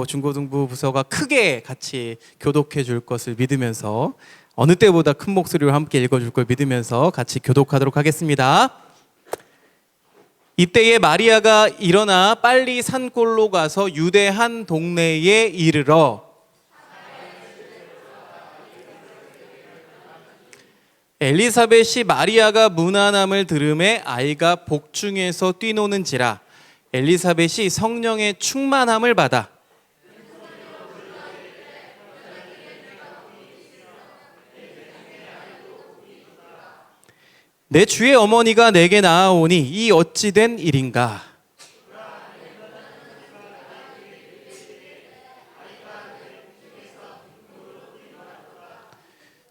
중고등부 부서가 크게 같이 교독해 줄 것을 믿으면서 어느 때보다 큰 목소리로 함께 읽어줄 걸 믿으면서 같이 교독하도록 하겠습니다. 이때에 마리아가 일어나 빨리 산골로 가서 유대 한 동네에 이르러 엘리사벳이 마리아가 문안함을 들음에 아이가 복중에서 뛰노는지라 엘리사벳이 성령의 충만함을 받아 내 주의 어머니가 내게 나아오니 이 어찌 된 일인가.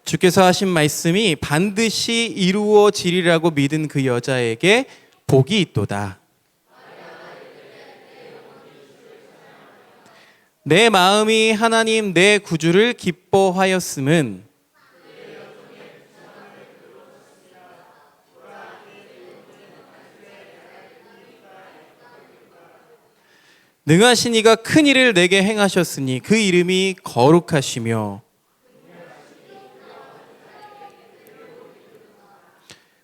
주께서 하신 말씀이 반드시 이루어지리라고 믿은 그 여자에게 복이 있도다. 내 마음이 하나님 내 구주를 기뻐하였음은 능하신 이가 큰 일을 내게 행하셨으니 그 이름이 거룩하시며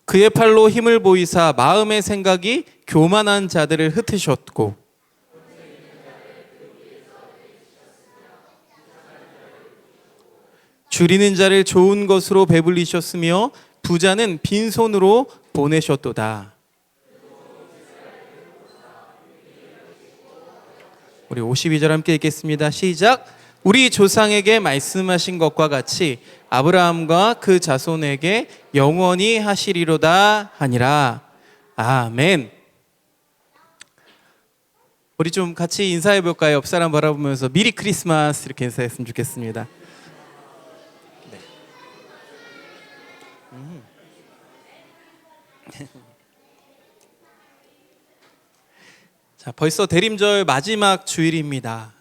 그의 팔로 힘을 보이사 마음의 생각이 교만한 자들을 흩으셨고 줄이는 자를 좋은 것으로 배불리셨으며 부자는 빈손으로 보내셨도다. 우리 52절 함께 읽겠습니다. 시작. 우리 조상에게 말씀하신 것과 같이 아브라함과 그 자손에게 영원히 하시리로다 하니라. 아멘. 우리 좀 같이 인사해 볼까요? 옆 사람 바라보면서 미리 크리스마스 이렇게 인사했으면 좋겠습니다. 네. 자, 벌써 대림절 마지막 주일입니다.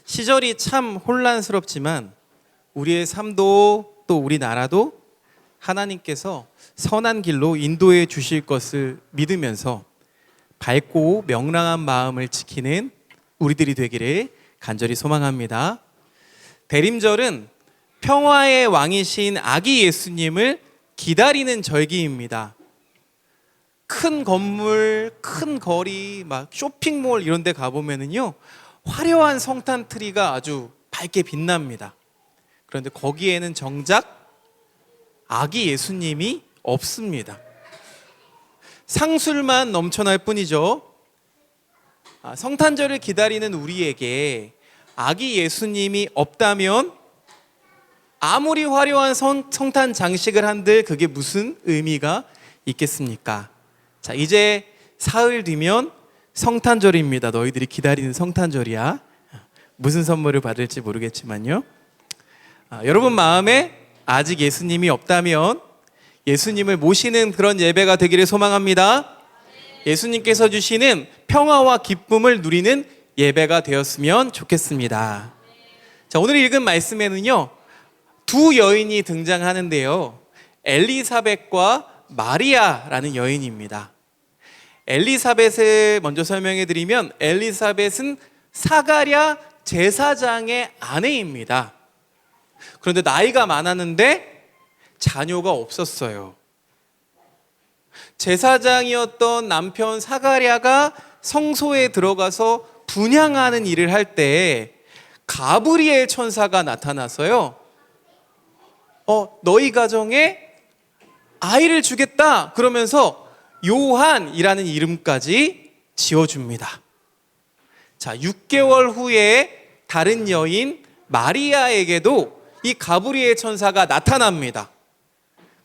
시절이 참 혼란스럽지만 우리의 삶도 또 우리나라도 하나님께서 선한 길로 인도해 주실 것을 믿으면서 밝고 명랑한 마음을 지키는 우리들이 되기를 간절히 소망합니다. 대림절은 평화의 왕이신 아기 예수님을 기다리는 절기입니다. 큰 건물, 큰 거리, 막 쇼핑몰 이런 데 가보면은요, 화려한 성탄 트리가 아주 밝게 빛납니다. 그런데 거기에는 정작 아기 예수님이 없습니다. 상술만 넘쳐날 뿐이죠. 성탄절을 기다리는 우리에게 아기 예수님이 없다면 아무리 화려한 성탄 장식을 한들 그게 무슨 의미가 있겠습니까? 자, 이제 사흘 뒤면 성탄절입니다. 너희들이 기다리는 성탄절이야. 무슨 선물을 받을지 모르겠지만요. 여러분 마음에 아직 예수님이 없다면 예수님을 모시는 그런 예배가 되기를 소망합니다. 예수님께서 주시는 평화와 기쁨을 누리는 예배가 되었으면 좋겠습니다. 자, 오늘 읽은 말씀에는요, 두 여인이 등장하는데요. 엘리사벳과 마리아라는 여인입니다. 엘리사벳을 먼저 설명해 드리면 엘리사벳은 사가랴 제사장의 아내입니다. 그런데 나이가 많았는데 자녀가 없었어요. 제사장이었던 남편 사가랴가 성소에 들어가서 분향하는 일을 할 때 가브리엘 천사가 나타나서요, 너희 가정에 아이를 주겠다 그러면서 요한이라는 이름까지 지어줍니다. 자, 6개월 후에 다른 여인 마리아에게도 이 가브리엘 천사가 나타납니다.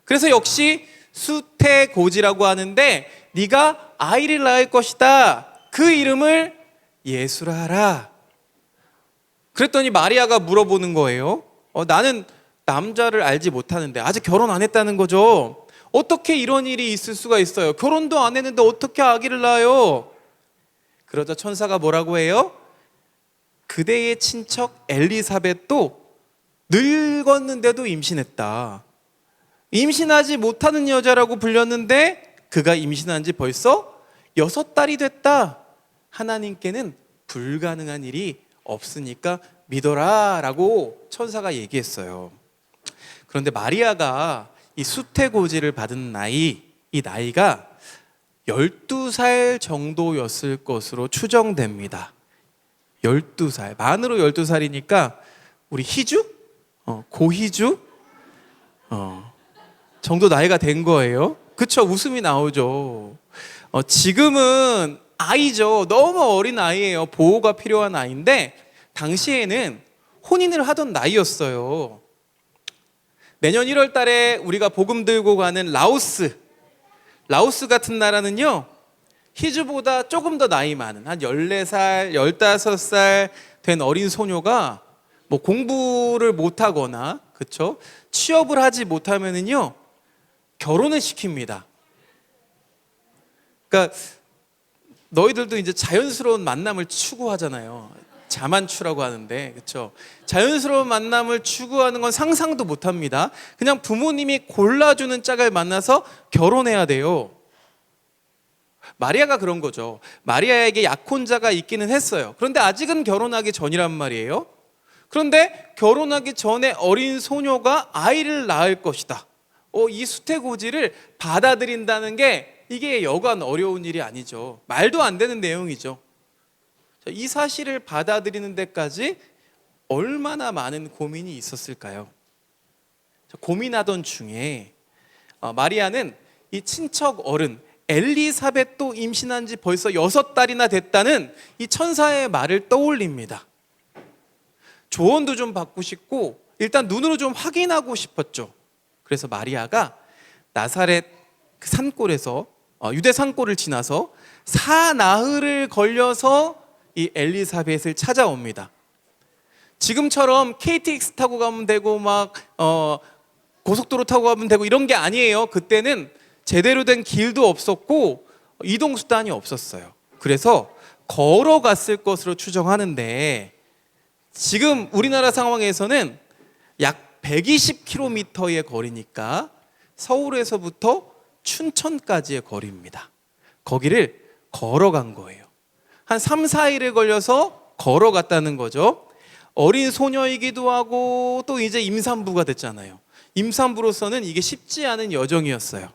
그래서 역시 수태고지라고 하는데 네가 아이를 낳을 것이다. 그 이름을 예수라 하라. 그랬더니 마리아가 물어보는 거예요. 나는 남자를 알지 못하는데, 아직 결혼 안 했다는 거죠. 어떻게 이런 일이 있을 수가 있어요? 결혼도 안 했는데 어떻게 아기를 낳아요? 그러자 천사가 뭐라고 해요? 그대의 친척 엘리사벳도 늙었는데도 임신했다. 임신하지 못하는 여자라고 불렸는데 그가 임신한 지 벌써 6달이 됐다. 하나님께는 불가능한 일이 없으니까 믿어라 라고 천사가 얘기했어요. 그런데 마리아가 이 수태고지를 받은 나이, 이 나이가 12살 정도였을 것으로 추정됩니다. 12살, 만으로 12살이니까 우리 희주? 고희주? 정도 나이가 된 거예요. 그쵸? 웃음이 나오죠. 지금은 아이죠. 너무 어린 아이예요. 보호가 필요한 아이인데 당시에는 혼인을 하던 나이였어요. 내년 1월 달에 우리가 복음 들고 가는 라오스 같은 나라는요, 희주보다 조금 더 나이 많은 한 14살, 15살 된 어린 소녀가 뭐 공부를 못하거나, 그쵸? 취업을 하지 못하면은요, 결혼을 시킵니다. 그러니까 너희들도 이제 자연스러운 만남을 추구하잖아요. 자만추라고 하는데, 그렇죠? 자연스러운 만남을 추구하는 건 상상도 못합니다. 그냥 부모님이 골라주는 짝을 만나서 결혼해야 돼요. 마리아가 그런 거죠. 마리아에게 약혼자가 있기는 했어요. 그런데 아직은 결혼하기 전이란 말이에요. 그런데 결혼하기 전에 어린 소녀가 아이를 낳을 것이다. 이 수태고지를 받아들인다는 게 이게 여간 어려운 일이 아니죠. 말도 안 되는 내용이죠. 이 사실을 받아들이는 데까지 얼마나 많은 고민이 있었을까요? 고민하던 중에 마리아는 이 친척 어른 엘리사벳도 임신한 지 벌써 6달이나 됐다는 이 천사의 말을 떠올립니다. 조언도 좀 받고 싶고 일단 눈으로 좀 확인하고 싶었죠. 그래서 마리아가 나사렛 그 산골에서 유대 산골을 지나서 사나흘을 걸려서 이 엘리사벳을 찾아옵니다. 지금처럼 KTX 타고 가면 되고 막 고속도로 타고 가면 되고 이런 게 아니에요. 그때는 제대로 된 길도 없었고 이동 수단이 없었어요. 그래서 걸어갔을 것으로 추정하는데 지금 우리나라 상황에서는 약 120km의 거리니까 서울에서부터 춘천까지의 거리입니다. 거기를 걸어간 거예요. 한 3, 4일에 걸려서 걸어갔다는 거죠. 어린 소녀이기도 하고 또 이제 임산부가 됐잖아요. 임산부로서는 이게 쉽지 않은 여정이었어요.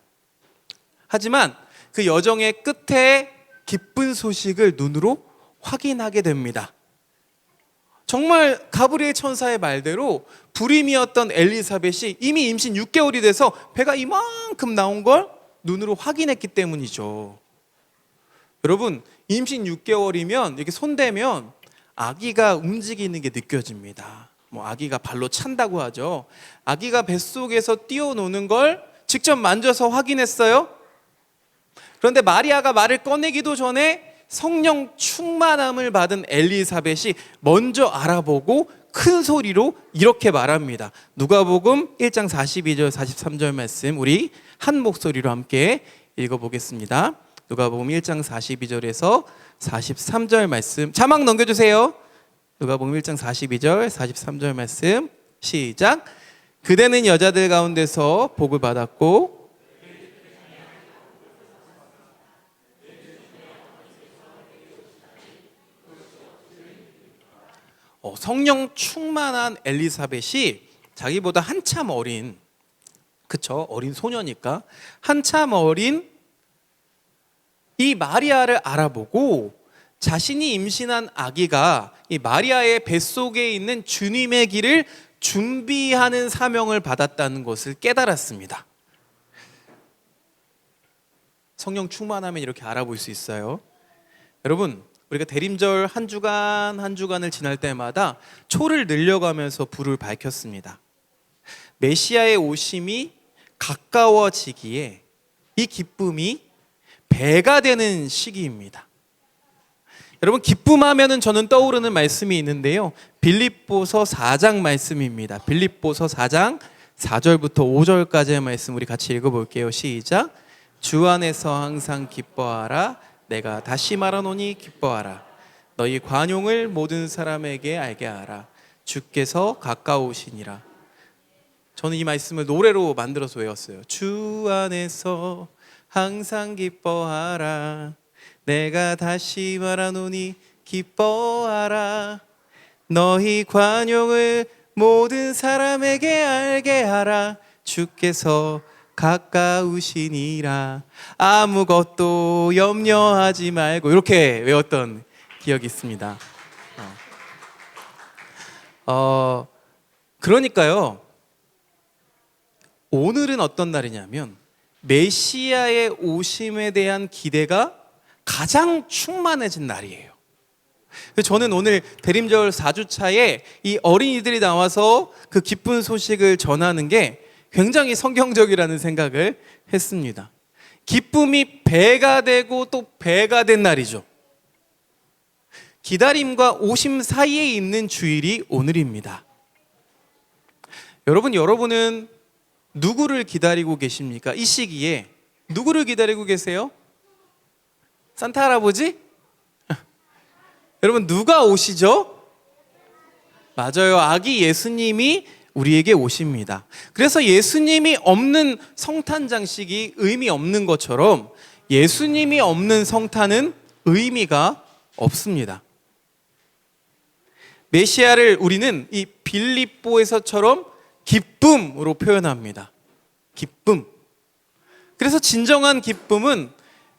하지만 그 여정의 끝에 기쁜 소식을 눈으로 확인하게 됩니다. 정말 가브리엘 천사의 말대로 불임이었던 엘리사벳이 이미 임신 6개월이 돼서 배가 이만큼 나온 걸 눈으로 확인했기 때문이죠. 여러분, 임신 6개월이면 이렇게 손대면 아기가 움직이는 게 느껴집니다. 아기가 발로 찬다고 하죠. 아기가 뱃속에서 뛰어노는 걸 직접 만져서 확인했어요. 그런데 마리아가 말을 꺼내기도 전에 성령 충만함을 받은 엘리사벳이 먼저 알아보고 큰 소리로 이렇게 말합니다. 누가복음 1장 42절 43절 말씀 우리 한 목소리로 함께 읽어보겠습니다. 누가복음 1장 42절에서 43절 말씀 자막 넘겨주세요. 누가복음 1장 42절 43절 말씀 시작. 그대는 여자들 가운데서 복을 받았고 성령 충만한 엘리사벳이 자기보다 한참 어린, 그쵸? 어린 소녀니까 한참 어린 이 마리아를 알아보고 자신이 임신한 아기가 이 마리아의 뱃속에 있는 주님의 길을 준비하는 사명을 받았다는 것을 깨달았습니다. 성령 충만하면 이렇게 알아볼 수 있어요. 여러분, 우리가 대림절 한 주간 한 주간을 지날 때마다 초를 늘려가면서 불을 밝혔습니다. 메시아의 오심이 가까워지기에 이 기쁨이 배가 되는 시기입니다. 여러분, 기쁨하면은 저는 떠오르는 말씀이 있는데요. 빌립보서 4장 말씀입니다. 빌립보서 4장 4절부터 5절까지의 말씀 우리 같이 읽어볼게요. 시작. 주 안에서 항상 기뻐하라. 내가 다시 말하노니 기뻐하라. 너희 관용을 모든 사람에게 알게 하라. 주께서 가까우시니라. 저는 이 말씀을 노래로 만들어서 외웠어요. 주 안에서 항상 기뻐하라. 내가 다시 말하노니 기뻐하라. 너희 관용을 모든 사람에게 알게 하라. 주께서 가까우시니라. 아무것도 염려하지 말고, 이렇게 외웠던 기억이 있습니다. 그러니까요, 오늘은 어떤 날이냐면 메시아의 오심에 대한 기대가 가장 충만해진 날이에요. 저는 오늘 대림절 4주차에 이 어린이들이 나와서 그 기쁜 소식을 전하는 게 굉장히 성경적이라는 생각을 했습니다. 기쁨이 배가 되고 또 배가 된 날이죠. 기다림과 오심 사이에 있는 주일이 오늘입니다. 여러분은 누구를 기다리고 계십니까? 이 시기에 누구를 기다리고 계세요? 산타 할아버지? 여러분, 누가 오시죠? 맞아요. 아기 예수님이 우리에게 오십니다. 그래서 예수님이 없는 성탄 장식이 의미 없는 것처럼 예수님이 없는 성탄은 의미가 없습니다. 메시아를 우리는 이 빌립보에서처럼 기쁨으로 표현합니다. 기쁨. 그래서 진정한 기쁨은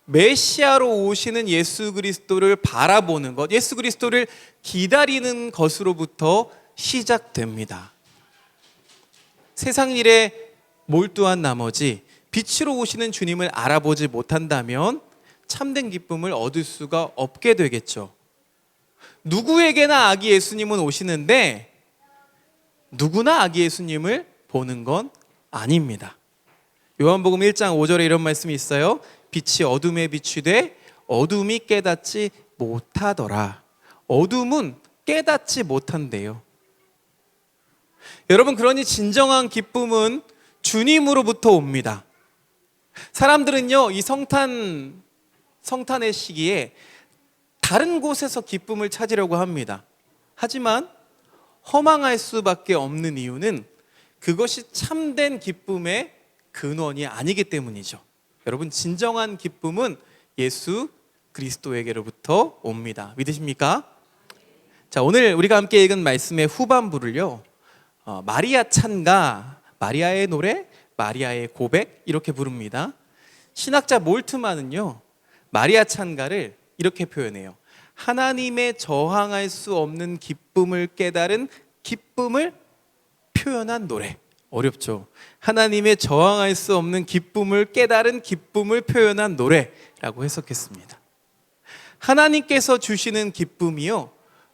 메시아로 오시는 예수 그리스도를 바라보는 것, 예수 그리스도를 기다리는 것으로부터 시작됩니다. 세상 일에 몰두한 나머지 빛으로 오시는 주님을 알아보지 못한다면 참된 기쁨을 얻을 수가 없게 되겠죠. 누구에게나 아기 예수님은 오시는데 누구나 아기 예수님을 보는 건 아닙니다. 요한복음 1장 5절에 이런 말씀이 있어요. 빛이 어둠에 비추되 어둠이 깨닫지 못하더라. 어둠은 깨닫지 못한대요. 여러분, 그러니 진정한 기쁨은 주님으로부터 옵니다. 사람들은요, 이 성탄의 시기에 다른 곳에서 기쁨을 찾으려고 합니다. 하지만 허망할 수밖에 없는 이유는 그것이 참된 기쁨의 근원이 아니기 때문이죠. 여러분, 진정한 기쁨은 예수 그리스도에게로부터 옵니다. 믿으십니까? 자, 오늘 우리가 함께 읽은 말씀의 후반부를요, 마리아 찬가, 마리아의 노래, 마리아의 고백 이렇게 부릅니다. 신학자 몰트만은요, 마리아 찬가를 이렇게 표현해요. 하나님의 저항할 수 없는 기쁨을 깨달은 기쁨을 표현한 노래. 어렵죠. 하나님의 저항할 수 없는 기쁨을 깨달은 기쁨을 표현한 노래라고 해석했습니다. 하나님께서 주시는 기쁨이요,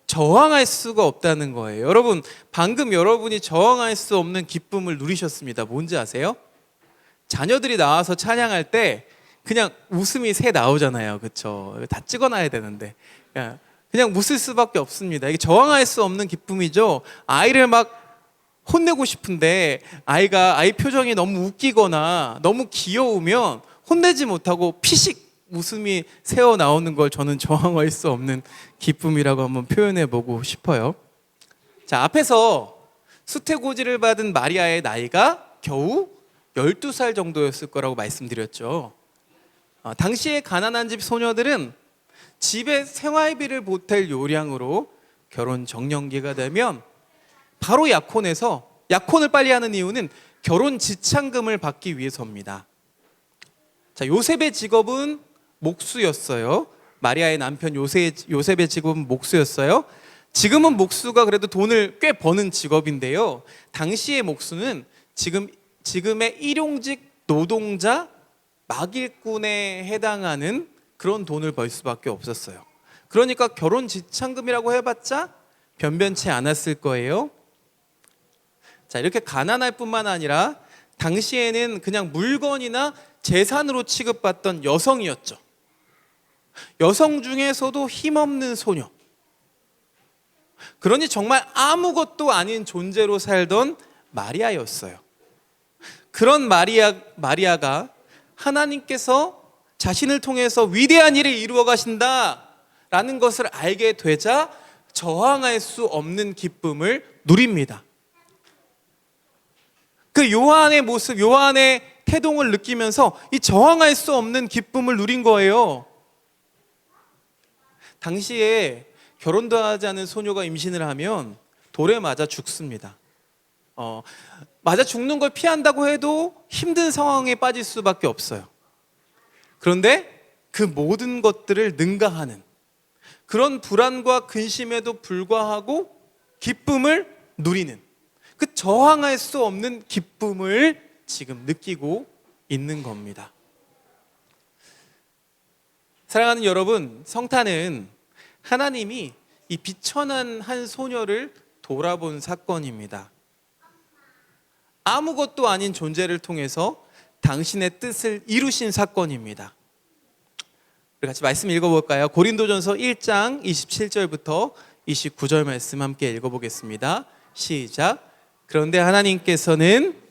저항할 수가 없다는 거예요. 여러분, 방금 여러분이 저항할 수 없는 기쁨을 누리셨습니다. 뭔지 아세요? 자녀들이 나와서 찬양할 때 그냥 웃음이 새 나오잖아요. 그렇죠? 다 찍어놔야 되는데 그냥 웃을 수밖에 없습니다. 이게 저항할 수 없는 기쁨이죠. 아이를 막 혼내고 싶은데 아이 표정이 너무 웃기거나 너무 귀여우면 혼내지 못하고 피식 웃음이 새어 나오는 걸 저는 저항할 수 없는 기쁨이라고 한번 표현해 보고 싶어요. 자, 앞에서 수태고지를 받은 마리아의 나이가 겨우 12살 정도였을 거라고 말씀드렸죠. 당시에 가난한 집 소녀들은 집에 생활비를 보탤 요량으로 결혼 정년기가 되면 바로 약혼을 빨리 하는 이유는 결혼 지참금을 받기 위해서입니다. 자, 요셉의 직업은 목수였어요. 마리아의 남편 요셉의 직업은 목수였어요. 지금은 목수가 그래도 돈을 꽤 버는 직업인데요, 당시의 목수는 지금의 일용직 노동자 막일꾼에 해당하는 그런 돈을 벌 수밖에 없었어요. 그러니까 결혼 지참금이라고 해봤자 변변치 않았을 거예요. 자, 이렇게 가난할 뿐만 아니라 당시에는 그냥 물건이나 재산으로 취급받던 여성이었죠. 여성 중에서도 힘없는 소녀. 그러니 정말 아무것도 아닌 존재로 살던 마리아였어요. 그런 마리아가 하나님께서 자신을 통해서 위대한 일을 이루어 가신다라는 것을 알게 되자 저항할 수 없는 기쁨을 누립니다. 그 요한의 모습, 요한의 태동을 느끼면서 이 저항할 수 없는 기쁨을 누린 거예요. 당시에 결혼도 하지 않은 소녀가 임신을 하면 돌에 맞아 죽습니다. 맞아 죽는 걸 피한다고 해도 힘든 상황에 빠질 수밖에 없어요. 그런데 그 모든 것들을 능가하는 그런 불안과 근심에도 불구하고 기쁨을 누리는 그 저항할 수 없는 기쁨을 지금 느끼고 있는 겁니다. 사랑하는 여러분, 성탄은 하나님이 이 비천한 한 소녀를 돌아본 사건입니다. 아무것도 아닌 존재를 통해서 당신의 뜻을 이루신 사건입니다. 우리 같이 말씀 읽어볼까요? 고린도전서 1장 27절부터 29절 말씀 함께 읽어보겠습니다. 시작. 그런데 하나님께서는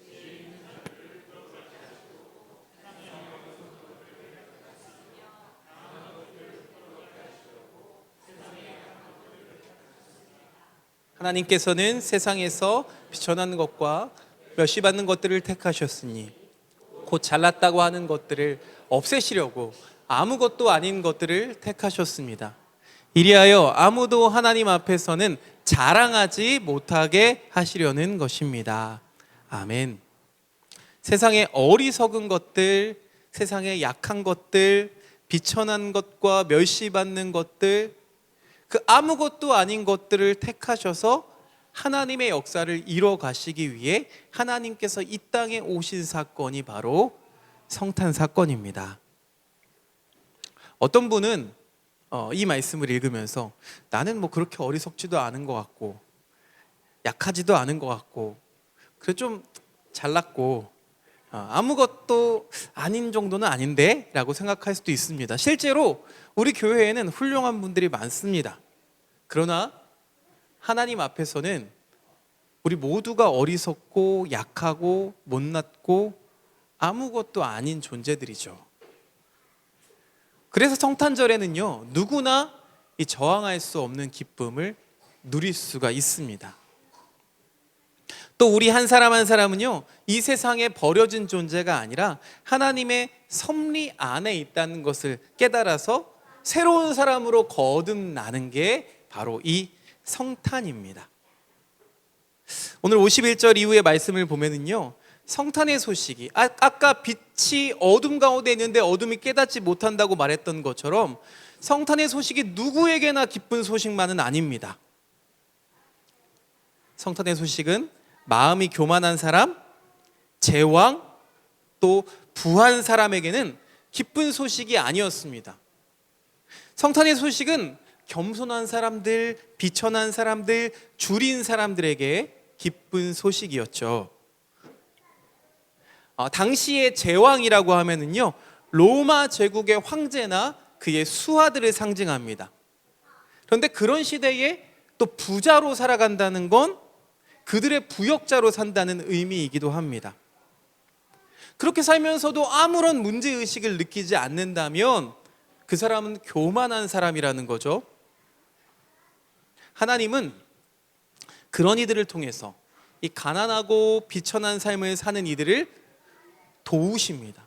세상에서 비천한 것과 멸시받는 것들을 택하셨으니 곧 잘났다고 하는 것들을 없애시려고 아무것도 아닌 것들을 택하셨습니다. 이리하여 아무도 하나님 앞에서는 자랑하지 못하게 하시려는 것입니다. 아멘. 세상의 어리석은 것들, 세상의 약한 것들, 비천한 것과 멸시받는 것들, 그 아무것도 아닌 것들을 택하셔서 하나님의 역사를 이뤄 가시기 위해 하나님께서 이 땅에 오신 사건이 바로 성탄 사건입니다. 어떤 분은 이 말씀을 읽으면서 나는 뭐 그렇게 어리석지도 않은 것 같고 약하지도 않은 것 같고 그래 좀 잘났고 아무것도 아닌 정도는 아닌데 라고 생각할 수도 있습니다. 실제로 우리 교회에는 훌륭한 분들이 많습니다. 그러나 하나님 앞에서는 우리 모두가 어리석고 약하고 못났고 아무것도 아닌 존재들이죠. 그래서 성탄절에는요, 누구나 이 저항할 수 없는 기쁨을 누릴 수가 있습니다. 또 우리 한 사람 한 사람은요, 이 세상에 버려진 존재가 아니라 하나님의 섭리 안에 있다는 것을 깨달아서 새로운 사람으로 거듭나는 게 바로 이 성탄입니다. 오늘 51절 이후의 말씀을 보면은요, 성탄의 소식이 아까 빛이 어둠 가운데 있는데 어둠이 깨닫지 못한다고 말했던 것처럼 성탄의 소식이 누구에게나 기쁜 소식만은 아닙니다. 성탄의 소식은 마음이 교만한 사람, 제왕, 또 부한 사람에게는 기쁜 소식이 아니었습니다. 성탄의 소식은 겸손한 사람들, 비천한 사람들, 줄인 사람들에게 기쁜 소식이었죠. 당시의 제왕이라고 하면은요, 로마 제국의 황제나 그의 수하들을 상징합니다. 그런데 그런 시대에 또 부자로 살아간다는 건 그들의 부역자로 산다는 의미이기도 합니다. 그렇게 살면서도 아무런 문제의식을 느끼지 않는다면 그 사람은 교만한 사람이라는 거죠. 하나님은 그런 이들을 통해서 이 가난하고 비천한 삶을 사는 이들을 도우십니다.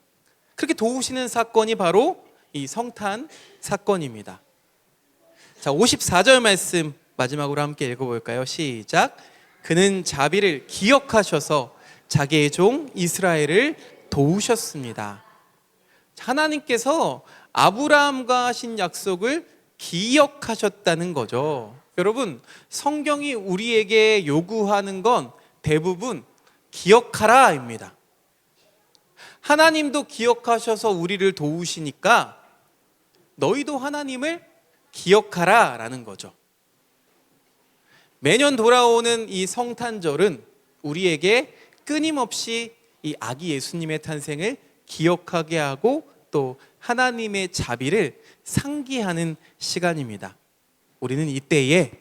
그렇게 도우시는 사건이 바로 이 성탄 사건입니다. 자, 54절 말씀 마지막으로 함께 읽어볼까요? 시작. 그는 자비를 기억하셔서 자기의 종 이스라엘을 도우셨습니다. 하나님께서 아브라함과 하신 약속을 기억하셨다는 거죠. 여러분, 성경이 우리에게 요구하는 건 대부분 기억하라입니다. 하나님도 기억하셔서 우리를 도우시니까 너희도 하나님을 기억하라라는 거죠. 매년 돌아오는 이 성탄절은 우리에게 끊임없이 이 아기 예수님의 탄생을 기억하게 하고 또 하나님의 자비를 상기하는 시간입니다. 우리는 이때에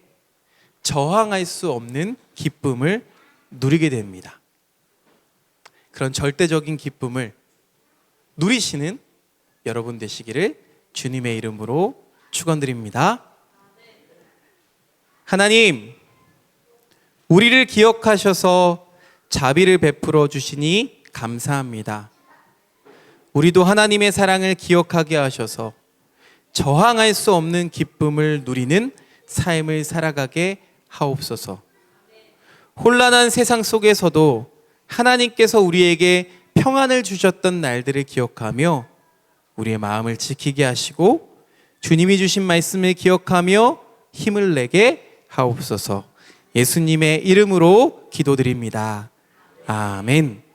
저항할 수 없는 기쁨을 누리게 됩니다. 그런 절대적인 기쁨을 누리시는 여러분 되시기를 주님의 이름으로 축원드립니다. 하나님, 우리를 기억하셔서 자비를 베풀어 주시니 감사합니다. 우리도 하나님의 사랑을 기억하게 하셔서 저항할 수 없는 기쁨을 누리는 삶을 살아가게 하옵소서. 혼란한 세상 속에서도 하나님께서 우리에게 평안을 주셨던 날들을 기억하며 우리의 마음을 지키게 하시고 주님이 주신 말씀을 기억하며 힘을 내게 하옵소서. 예수님의 이름으로 기도드립니다. 아멘.